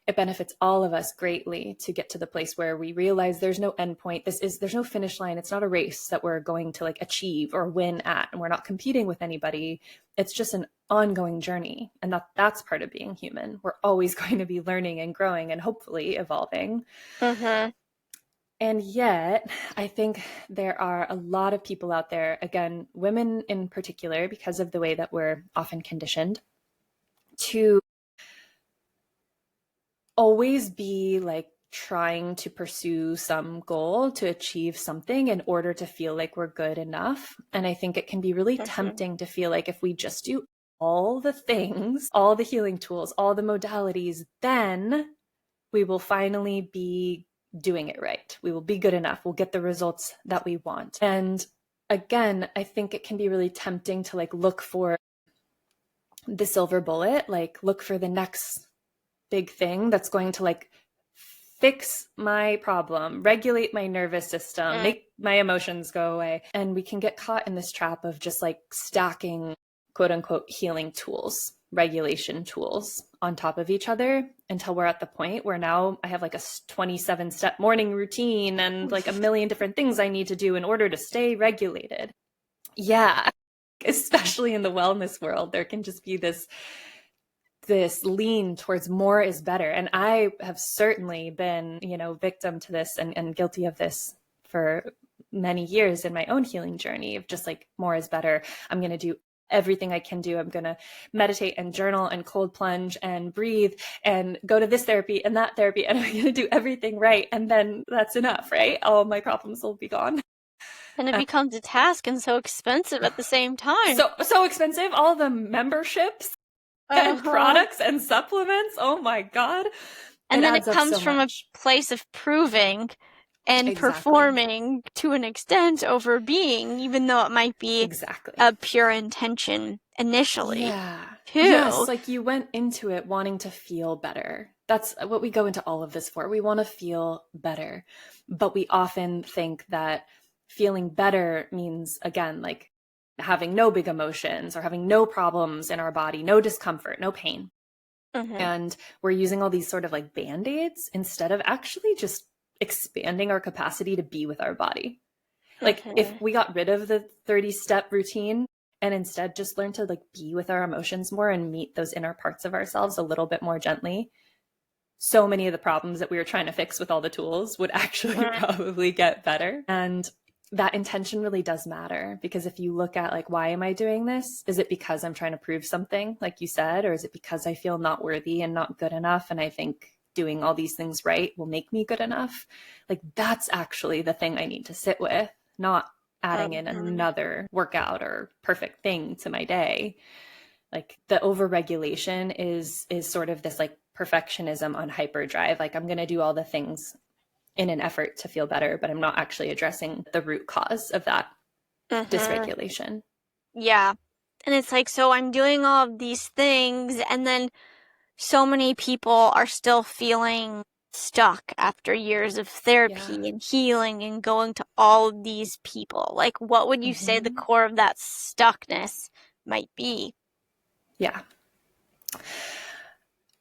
[SPEAKER 2] it benefits all of us greatly to get to the place where we realize there's no endpoint. There's no finish line. It's not a race that we're going to like achieve or win at, and we're not competing with anybody. It's just an ongoing journey. And that's part of being human. We're always going to be learning and growing and hopefully evolving. And yet, I think there are a lot of people out there, again, women in particular, because of the way that we're often conditioned to always be like trying to pursue some goal to achieve something in order to feel like we're good enough. And I think it can be really tempting to feel like if we just do all the things, all the healing tools, all the modalities, then we will finally be doing it right. We will be good enough. We'll get the results that we want. And again, I think it can be really tempting to like look for the silver bullet, like look for the next big thing that's going to like fix my problem, regulate my nervous system, make my emotions go away. And we can get caught in this trap of just like stacking quote unquote healing tools, regulation tools on top of each other until we're at the point where now I have like a 27-step morning routine and like a million different things I need to do in order to stay regulated. Yeah, especially in the wellness world, there can just be this lean towards more is better. And I have certainly been, victim to this and guilty of this for many years in my own healing journey of just like more is better. I'm going to do everything I can do. I'm going to meditate and journal and cold plunge and breathe and go to this therapy and that therapy. And I'm going to do everything right. And then that's enough, right? All my problems will be gone.
[SPEAKER 1] And it becomes a task and so expensive at the same time.
[SPEAKER 2] So expensive. All the memberships and products and supplements. Oh my God.
[SPEAKER 1] And then it comes from a place of proving and performing to an extent over being, even though it might be a pure intention initially.
[SPEAKER 2] Yeah. Yes, like you went into it wanting to feel better. That's what we go into all of this for. We want to feel better. But we often think that feeling better means, again, like having no big emotions or having no problems in our body, no discomfort, no pain. And we're using all these sort of like band-aids instead of actually just expanding our capacity to be with our body. Like if we got rid of the 30-step routine and instead just learn to like be with our emotions more and meet those inner parts of ourselves a little bit more gently, so many of the problems that we were trying to fix with all the tools would actually probably get better. And that intention really does matter, because if you look at like, why am I doing this? Is it because I'm trying to prove something, like you said, or is it because I feel not worthy and not good enough? And I think doing all these things right will make me good enough. Like that's actually the thing I need to sit with, not adding in another workout or perfect thing to my day. Like the overregulation is sort of this like perfectionism on hyperdrive. Like I'm going to do all the things in an effort to feel better, but I'm not actually addressing the root cause of that dysregulation.
[SPEAKER 1] Yeah. And it's like, so I'm doing all of these things, and then so many people are still feeling stuck after years of therapy and healing and going to all of these people. Like, what would you say the core of that stuckness might be?
[SPEAKER 2] Yeah.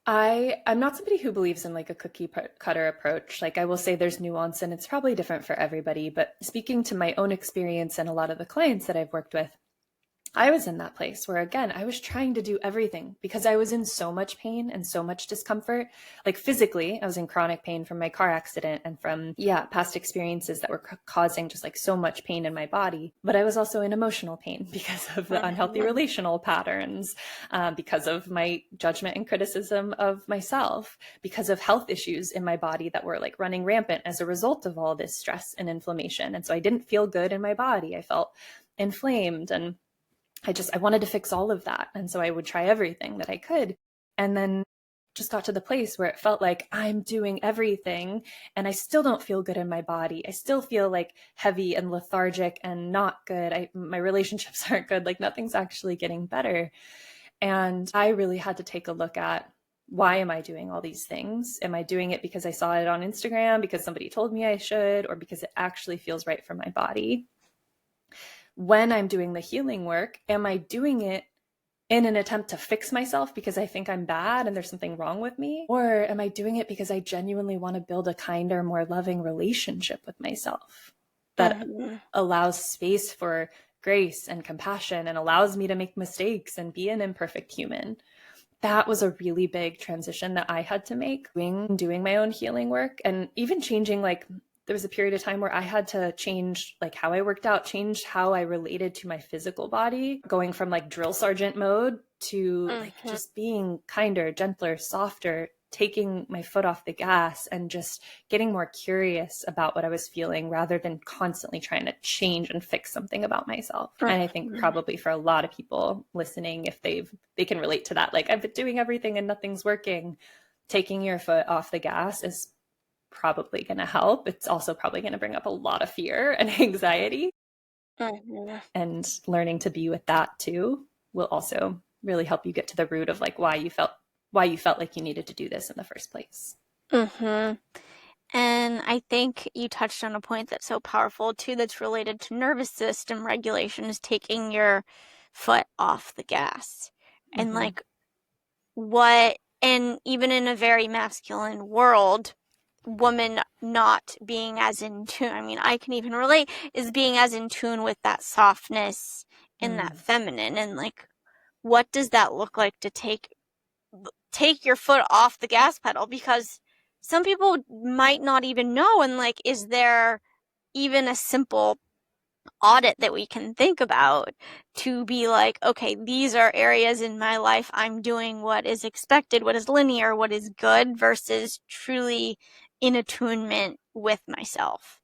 [SPEAKER 2] I'm not somebody who believes in like a cookie cutter approach. Like I will say there's nuance and it's probably different for everybody, but speaking to my own experience and a lot of the clients that I've worked with, I was in that place where, again, I was trying to do everything because I was in so much pain and so much discomfort. Like physically, I was in chronic pain from my car accident and from, past experiences that were causing just like so much pain in my body. But I was also in emotional pain because of the unhealthy relational patterns, because of my judgment and criticism of myself, because of health issues in my body that were like running rampant as a result of all this stress and inflammation. And so I didn't feel good in my body. I felt inflamed, and I wanted to fix all of that. And so I would try everything that I could. And then just got to the place where it felt like I'm doing everything and I still don't feel good in my body. I still feel like heavy and lethargic and not good. My relationships aren't good. Like nothing's actually getting better. And I really had to take a look at, why am I doing all these things? Am I doing it because I saw it on Instagram, because somebody told me I should, or because it actually feels right for my body? When I'm doing the healing work, am I doing it in an attempt to fix myself because I think I'm bad and there's something wrong with me? Or am I doing it because I genuinely want to build a kinder, more loving relationship with myself that allows space for grace and compassion and allows me to make mistakes and be an imperfect human? That was a really big transition that I had to make doing my own healing work, and even changing, like, there was a period of time where I had to change like how I worked out, change how I related to my physical body, going from like drill sergeant mode to like just being kinder, gentler, softer, taking my foot off the gas and just getting more curious about what I was feeling rather than constantly trying to change and fix something about myself. And I think probably for a lot of people listening, if they can relate to that, like, I've been doing everything and nothing's working, taking your foot off the gas is probably going to help. It's also probably going to bring up a lot of fear and anxiety. And learning to be with that too will also really help you get to the root of like why you felt like you needed to do this in the first place.
[SPEAKER 1] And I think you touched on a point that's so powerful too, that's related to nervous system regulation, is taking your foot off the gas. And like and even in a very masculine world, woman not being as in tune, I mean, I can even relate, is being as in tune with that softness and that feminine. And like, what does that look like to take your foot off the gas pedal? Because some people might not even know. And like, is there even a simple audit that we can think about to be like, okay, these are areas in my life I'm doing what is expected, what is linear, what is good, versus truly in attunement with myself?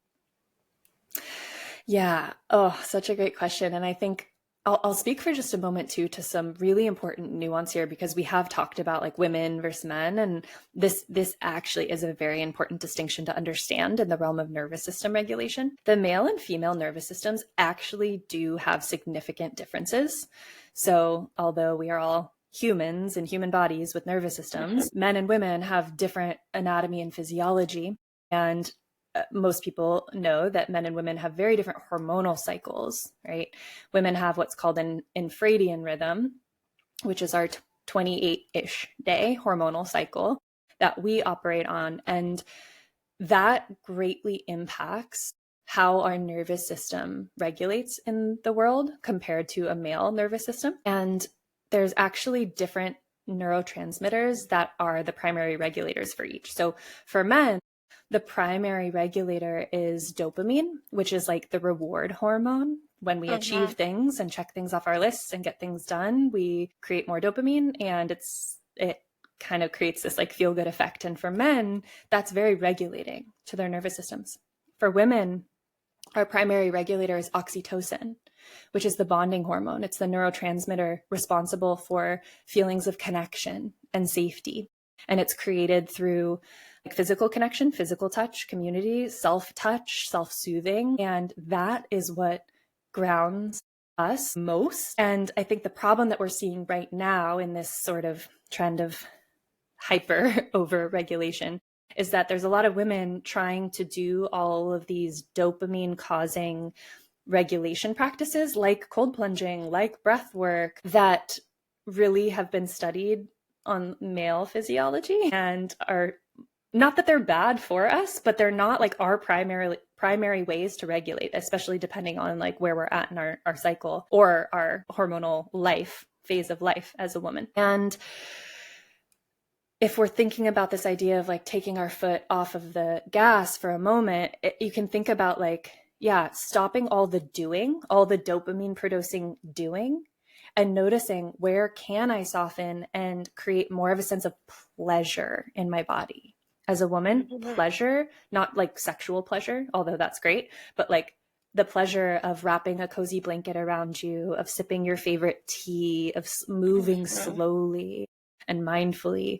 [SPEAKER 2] Yeah. Oh, such a great question. And I think I'll speak for just a moment too to some really important nuance here, because we have talked about like women versus men, and this actually is a very important distinction to understand in the realm of nervous system regulation. The male and female nervous systems actually do have significant differences. So although we are all humans and human bodies with nervous systems, men and women have different anatomy and physiology. And most people know that men and women have very different hormonal cycles, right? Women have what's called an infradian rhythm, which is our 28-ish day hormonal cycle that we operate on. And that greatly impacts how our nervous system regulates in the world compared to a male nervous system. And there's actually different neurotransmitters that are the primary regulators for each. So for men, the primary regulator is dopamine, which is like the reward hormone. When we achieve things and check things off our lists and get things done, we create more dopamine, and it kind of creates this like feel good effect. And for men, that's very regulating to their nervous systems. For women, our primary regulator is oxytocin, which is the bonding hormone. It's the neurotransmitter responsible for feelings of connection and safety. And it's created through physical connection, physical touch, community, self-touch, self-soothing. And that is what grounds us most. And I think the problem that we're seeing right now in this sort of trend of hyper over-regulation is that there's a lot of women trying to do all of these dopamine causing regulation practices like cold plunging, like breath work, that really have been studied on male physiology and are not that they're bad for us, but they're not like our primary ways to regulate, especially depending on like where we're at in our cycle or our hormonal phase of life as a woman. And if we're thinking about this idea of like taking our foot off of the gas for a moment, you can think about like, stopping all the doing, all the dopamine producing doing, and noticing where can I soften and create more of a sense of pleasure in my body. As a woman, pleasure, not like sexual pleasure, although that's great, but like the pleasure of wrapping a cozy blanket around you, of sipping your favorite tea, of moving slowly and mindfully.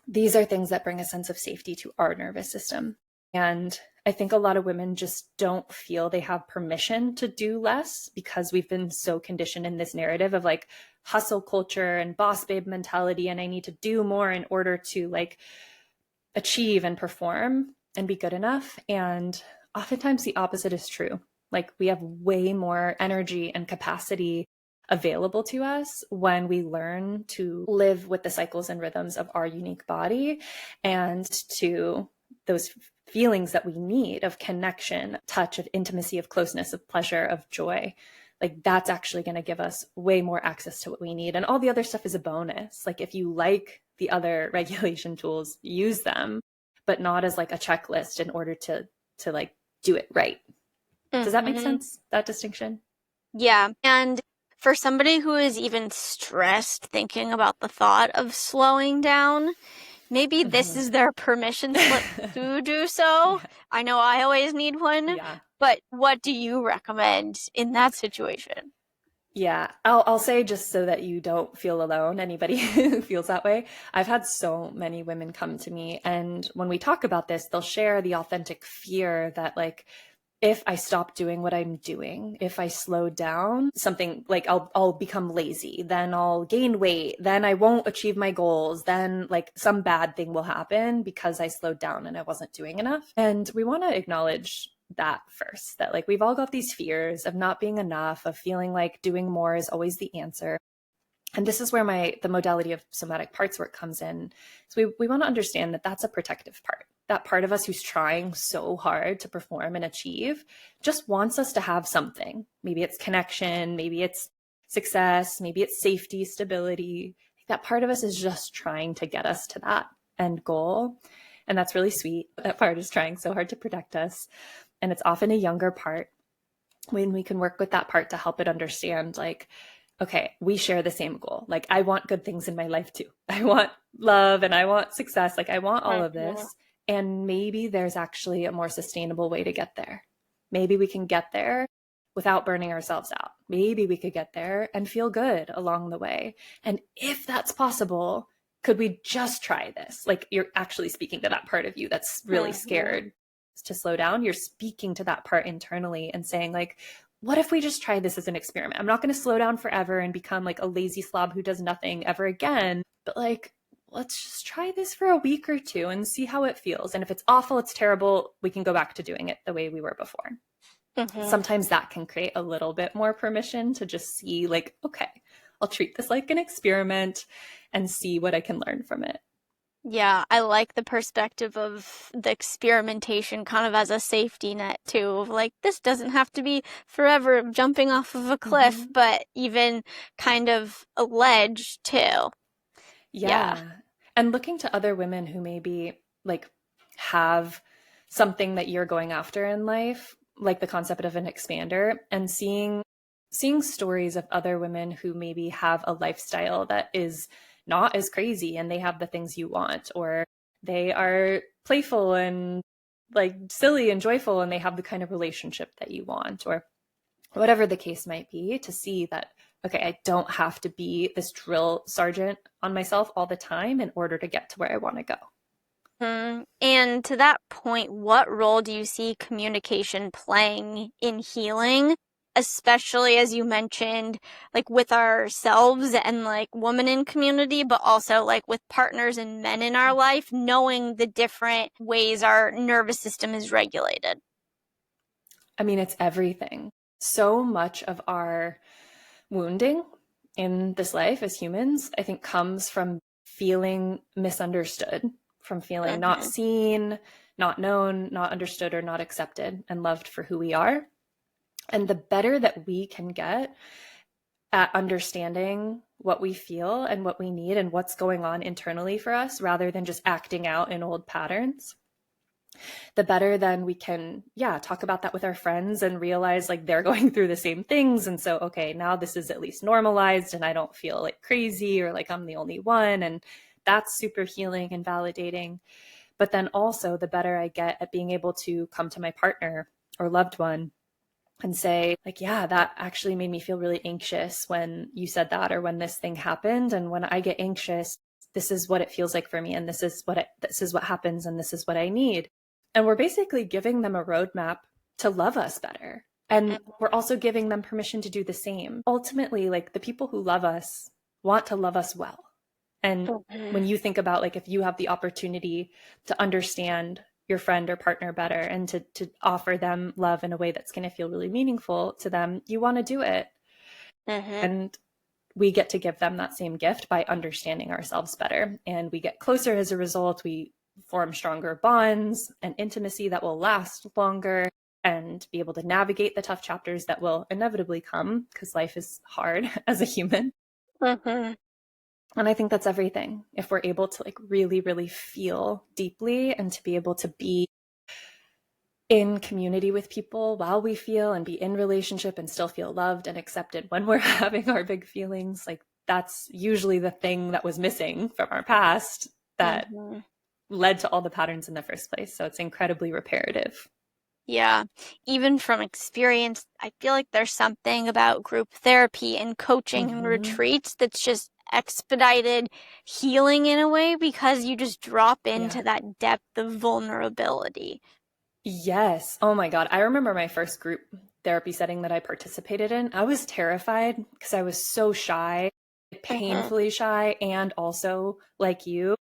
[SPEAKER 2] these are things that bring a sense of safety to our nervous system. And I think a lot of women just don't feel they have permission to do less because we've been so conditioned in this narrative of like hustle culture and boss babe mentality. And I need to do more in order to like achieve and perform and be good enough. And oftentimes the opposite is true. Like we have way more energy and capacity available to us when we learn to live with the cycles and rhythms of our unique body and to those feelings that we need of connection, touch, of intimacy, of closeness, of pleasure, of joy. Like that's actually going to give us way more access to what we need. And all the other stuff is a bonus. Like if you like the other regulation tools, use them, but not as like a checklist in order to like do it right. Does that make sense? That distinction?
[SPEAKER 1] Yeah. And for somebody who is even stressed thinking about the thought of slowing down, maybe this is their permission slip to do so.
[SPEAKER 2] Yeah.
[SPEAKER 1] I know I always need one,
[SPEAKER 2] Yeah.
[SPEAKER 1] but what do you recommend in that situation?
[SPEAKER 2] Yeah, I'll say just so that you don't feel alone, anybody who feels that way. I've had so many women come to me, and when we talk about this, they'll share the authentic fear that like if I stop doing what I'm doing, if I slow down, something like I'll become lazy, then I'll gain weight, then I won't achieve my goals, then like some bad thing will happen because I slowed down and I wasn't doing enough. And we want to acknowledge that first, that like we've all got these fears of not being enough, of feeling like doing more is always the answer. And this is where the modality of somatic parts work comes in. So we want to understand that that's a protective part. That part of us who's trying so hard to perform and achieve just wants us to have something. Maybe it's connection, maybe it's success, maybe it's safety, stability. That part of us is just trying to get us to that end goal. And that's really sweet. That part is trying so hard to protect us. And it's often a younger part. When we can work with that part to help it understand, like, okay, we share the same goal. Like, I want good things in my life too. I want love and I want success. Like, I want all of this. And maybe there's actually a more sustainable way to get there. Maybe we can get there without burning ourselves out. Maybe we could get there and feel good along the way. And if that's possible, could we just try this? Like, you're actually speaking to that part of you that's really scared to slow down. You're speaking to that part internally and saying like, what if we just try this as an experiment? I'm not going to slow down forever and become like a lazy slob who does nothing ever again. But like, let's just try this for a week or two and see how it feels. And if it's awful, it's terrible, we can go back to doing it the way we were before. Sometimes that can create a little bit more permission to just see like, okay, I'll treat this like an experiment and see what I can learn from it.
[SPEAKER 1] Yeah, I like the perspective of the experimentation kind of as a safety net too. Of like, this doesn't have to be forever jumping off of a cliff, but even kind of a ledge too.
[SPEAKER 2] Yeah. And looking to other women who maybe like have something that you're going after in life, like the concept of an expander, and seeing stories of other women who maybe have a lifestyle that is not as crazy and they have the things you want, or they are playful and like silly and joyful and they have the kind of relationship that you want, or whatever the case might be, to see that, okay, I don't have to be this drill sergeant on myself all the time in order to get to where I want to go.
[SPEAKER 1] And to that point, what role do you see communication playing in healing? Especially as you mentioned, like with ourselves and like women in community, but also like with partners and men in our life, knowing the different ways our nervous system is regulated.
[SPEAKER 2] I mean, it's everything. So much of our wounding in this life as humans, I think, comes from feeling misunderstood, from feeling not seen, not known, not understood, or not accepted and loved for who we are. And the better that we can get at understanding what we feel and what we need and what's going on internally for us, rather than just acting out in old patterns, the better then we can, talk about that with our friends and realize like they're going through the same things. And so, okay, now this is at least normalized and I don't feel like crazy or like I'm the only one. And that's super healing and validating. But then also the better I get at being able to come to my partner or loved one and say like, yeah, that actually made me feel really anxious when you said that, or when this thing happened. And when I get anxious, this is what it feels like for me, and this is what happens, and this is what I need. And we're basically giving them a roadmap to love us better. And we're also giving them permission to do the same. Ultimately, like, the people who love us want to love us well. And when you think about, like, if you have the opportunity to understand your friend or partner better and to offer them love in a way that's going to feel really meaningful to them, you want to do it. And we get to give them that same gift by understanding ourselves better. And we get closer as a result. We form stronger bonds and intimacy that will last longer, and be able to navigate the tough chapters that will inevitably come, because life is hard as a human. And I think that's everything. If we're able to, like, really, really feel deeply, and to be able to be in community with people while we feel, and be in relationship and still feel loved and accepted when we're having our big feelings, like, that's usually the thing that was missing from our past that led to all the patterns in the first place. So it's incredibly reparative.
[SPEAKER 1] Yeah, even from experience, I feel like there's something about group therapy and coaching and retreats that's just expedited healing in a way, because you just drop into that depth of vulnerability.
[SPEAKER 2] Yes. Oh my God. I remember my first group therapy setting that I participated in. I was terrified because I was so shy, painfully shy, and also, like you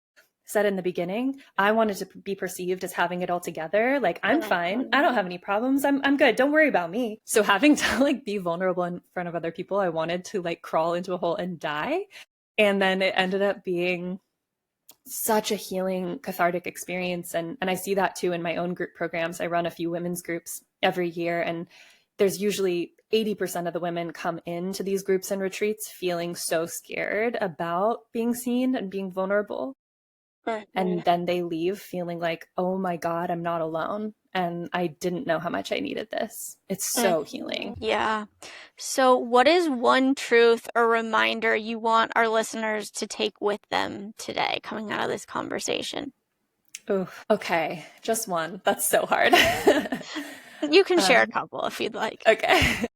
[SPEAKER 2] said in the beginning, I wanted to be perceived as having it all together. Like, I'm fine. I don't have any problems. I'm good. Don't worry about me. So having to, like, be vulnerable in front of other people, I wanted to, like, crawl into a hole and die. And then it ended up being such a healing, cathartic experience. And I see that too in my own group programs. I run a few women's groups every year, and there's usually 80% of the women come into these groups and retreats feeling so scared about being seen and being vulnerable. And then they leave feeling like, oh my God, I'm not alone. And I didn't know how much I needed this. It's so healing.
[SPEAKER 1] Yeah. So what is one truth or reminder you want our listeners to take with them today coming out of this conversation?
[SPEAKER 2] Oh, okay. Just one. That's so hard.
[SPEAKER 1] You can share a couple if you'd like.
[SPEAKER 2] Okay.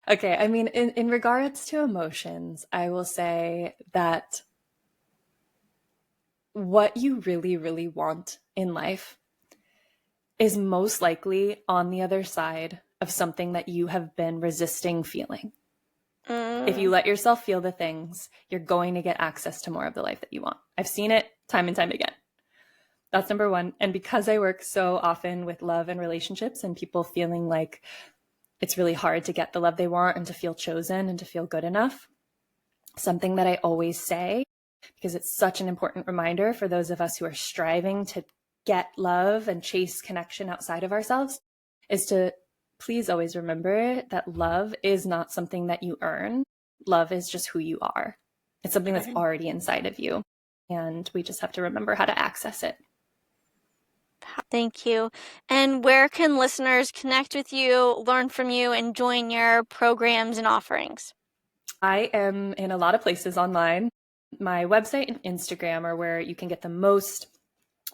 [SPEAKER 2] Okay. I mean, in regards to emotions, I will say that what you really, really want in life is most likely on the other side of something that you have been resisting feeling. If you let yourself feel the things, you're going to get access to more of the life that you want. I've seen it time and time again. That's number one. And because I work so often with love and relationships, and people feeling like it's really hard to get the love they want and to feel chosen and to feel good enough, something that I always say, because it's such an important reminder for those of us who are striving to get love and chase connection outside of ourselves, is to please always remember that love is not something that you earn. Love is just who you are. It's something that's already inside of you. And we just have to remember how to access it.
[SPEAKER 1] Thank you. And where can listeners connect with you, learn from you, and join your programs and offerings?
[SPEAKER 2] I am in a lot of places online. My website and Instagram are where you can get the most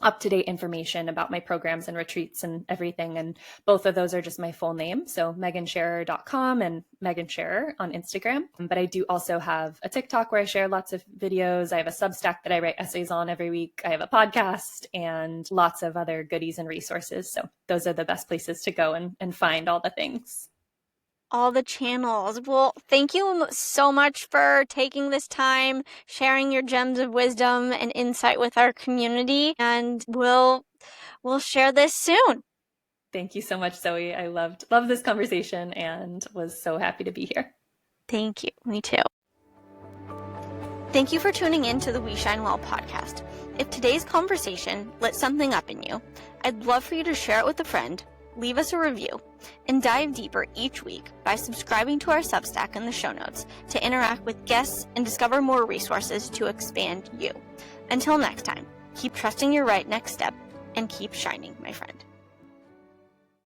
[SPEAKER 2] up-to-date information about my programs and retreats and everything. And both of those are just my full name. So megansherer.com and Megan Sherer on Instagram. But I do also have a TikTok where I share lots of videos. I have a Substack that I write essays on every week. I have a podcast and lots of other goodies and resources. So those are the best places to go and find all the things.
[SPEAKER 1] All the channels. Well, thank you so much for taking this time, sharing your gems of wisdom and insight with our community, and we'll share this soon.
[SPEAKER 2] Thank you so much, Zoe. I loved this conversation and was so happy to be here.
[SPEAKER 1] Thank you. Me too. Thank you for tuning in to the We Shine Well podcast. If today's conversation lit something up in you, I'd love for you to share it with a friend, leave us a review, and dive deeper each week by subscribing to our Substack in the show notes to interact with guests and discover more resources to expand you. Until next time, keep trusting your right next step and keep shining, my friend.